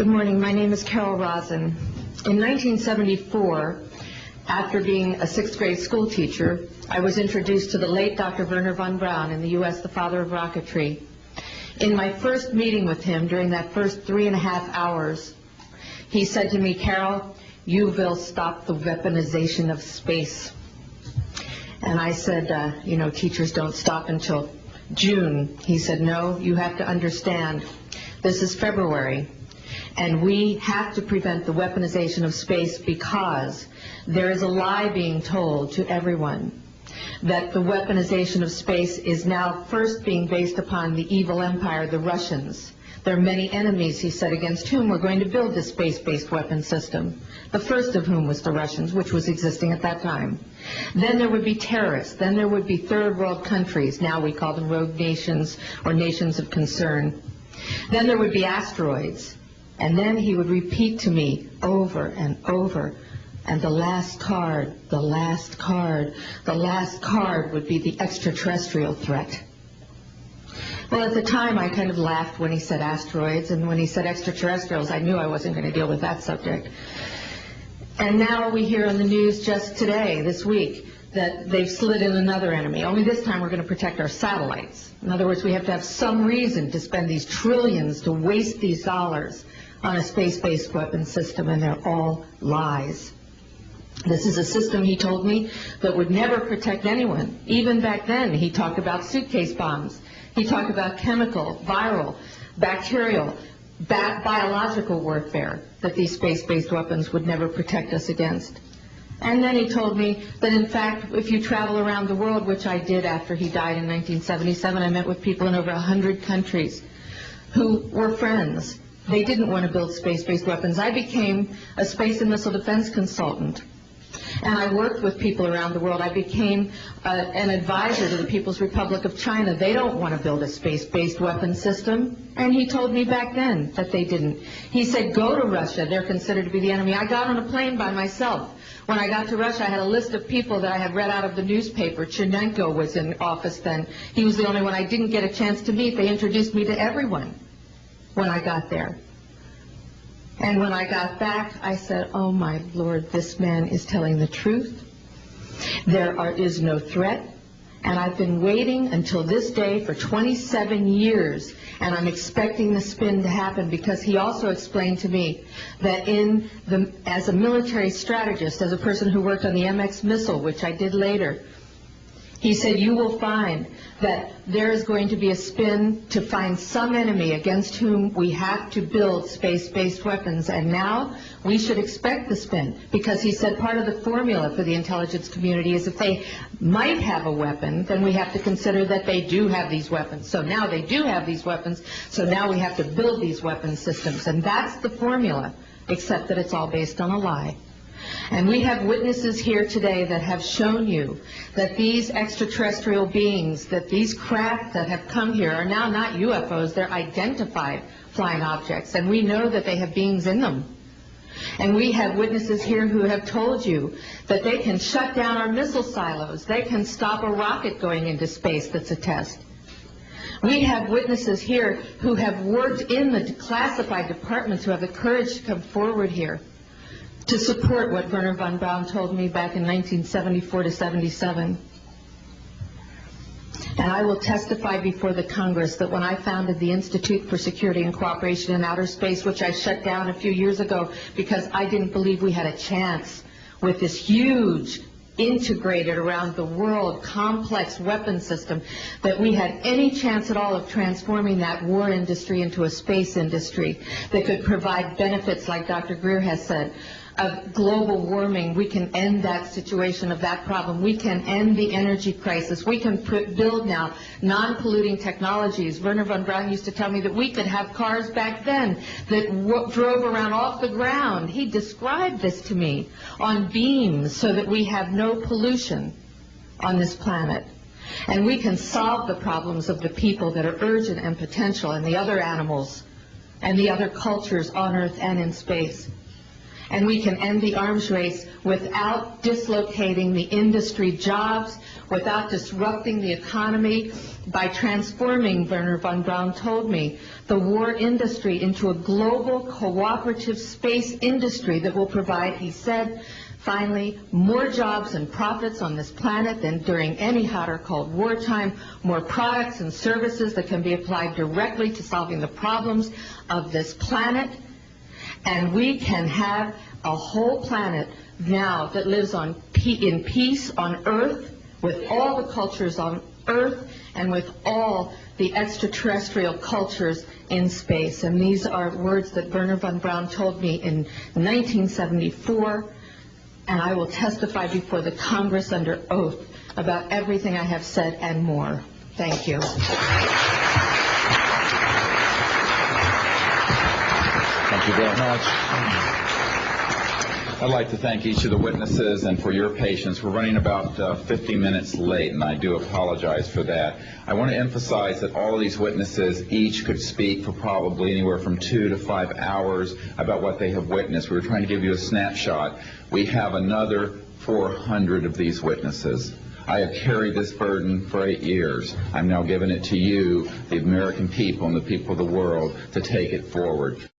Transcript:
Good morning. My name is Carol Rosen. In 1974, after being a sixth grade school teacher, I was introduced to the late Dr. Wernher von Braun, in the U.S., the father of rocketry. In my first meeting with him, during that first 3.5 hours, he said to me, "Carol, you will stop the weaponization of space." And I said, teachers don't stop until June. He said, "No, you have to understand, this is February, and we have to prevent the weaponization of space because there is a lie being told to everyone that the weaponization of space is now first being based upon the evil empire, the Russians. There are many enemies," he said, "against whom we're going to build this space-based weapon system, the first of whom was the Russians, which was existing at that time. Then there would be terrorists. Then there would be third world countries. Now we call them rogue nations or nations of concern. Then there would be asteroids." And then he would repeat to me over and over, "And the last card, the last card, the last card would be the extraterrestrial threat." Well, at the time, I kind of laughed when he said asteroids, and when he said extraterrestrials, I knew I wasn't going to deal with that subject. And now we hear on the news just today, this week, that they've slid in another enemy. Only this time we're going to protect our satellites. In other words, we have to have some reason to spend these trillions, to waste these dollars on a space-based weapon system, and they're all lies. This is a system, he told me, that would never protect anyone. Even back then, he talked about suitcase bombs. He talked about chemical, viral, bacterial, biological warfare, that these space-based weapons would never protect us against. And then he told me that, in fact, if you travel around the world, which I did after he died in 1977, I met with people in over 100 countries who were friends. They didn't want to build space-based weapons. I became a space and missile defense consultant, and I worked with people around the world. I became an advisor to the People's Republic of China. They don't want to build a space-based weapon system, and he told me back then that they didn't. He said, "Go to Russia. They're considered to be the enemy." I got on a plane by myself. When I got to Russia, I had a list of people that I had read out of the newspaper. Chernenko was in office then. He was the only one I didn't get a chance to meet. They introduced me to everyone when I got there. And when I got back, I said, "Oh my Lord, this man is telling the truth. There is no threat." And I've been waiting until this day for 27 years, and I'm expecting the spin to happen, because he also explained to me that as a military strategist, as a person who worked on the MX missile, which I did later, he said, "You will find that there is going to be a spin to find some enemy against whom we have to build space-based weapons." And now we should expect the spin, because he said part of the formula for the intelligence community is if they might have a weapon, then we have to consider that they do have these weapons. So now they do have these weapons, so now we have to build these weapon systems. And that's the formula, except that it's all based on a lie. And we have witnesses here today that have shown you that these extraterrestrial beings, that these craft that have come here are now not UFOs, they're identified flying objects, and we know that they have beings in them. And we have witnesses here who have told you that they can shut down our missile silos, they can stop a rocket going into space that's a test. We have witnesses here who have worked in the classified departments, who have the courage to come forward here to support what Wernher von Braun told me back in 1974 to 77. And I will testify before the Congress that when I founded the Institute for Security and Cooperation in Outer Space, which I shut down a few years ago because I didn't believe we had a chance with this huge, integrated around the world, complex weapon system, that we had any chance at all of transforming that war industry into a space industry that could provide benefits, like Dr. Greer has said, of global warming. We can end that situation of that problem. We can end the energy crisis. We can build now non-polluting technologies. Wernher von Braun used to tell me that we could have cars back then that drove around off the ground. He described this to me on beams so that we have no pollution on this planet. And we can solve the problems of the people that are urgent and potential, and the other animals and the other cultures on Earth and in space. and we can end the arms race without dislocating the industry jobs, without disrupting the economy, by transforming, Wernher von Braun told me, the war industry into a global cooperative space industry that will provide, he said, finally, more jobs and profits on this planet than during any hot or cold wartime, more products and services that can be applied directly to solving the problems of this planet, and we can have a whole planet now that lives in peace on Earth, with all the cultures on Earth, and with all the extraterrestrial cultures in space. And these are words that Wernher von Braun told me in 1974, and I will testify before the Congress under oath about everything I have said and more. Thank you. Thank you very much. I'd like to thank each of the witnesses and for your patience. We're running about 50 minutes late, and I do apologize for that. I want to emphasize that all of these witnesses each could speak for probably anywhere from 2 to 5 hours about what they have witnessed. We were trying to give you a snapshot. We have another 400 of these witnesses. I have carried this burden for 8 years. I'm now giving it to you, the American people and the people of the world, to take it forward.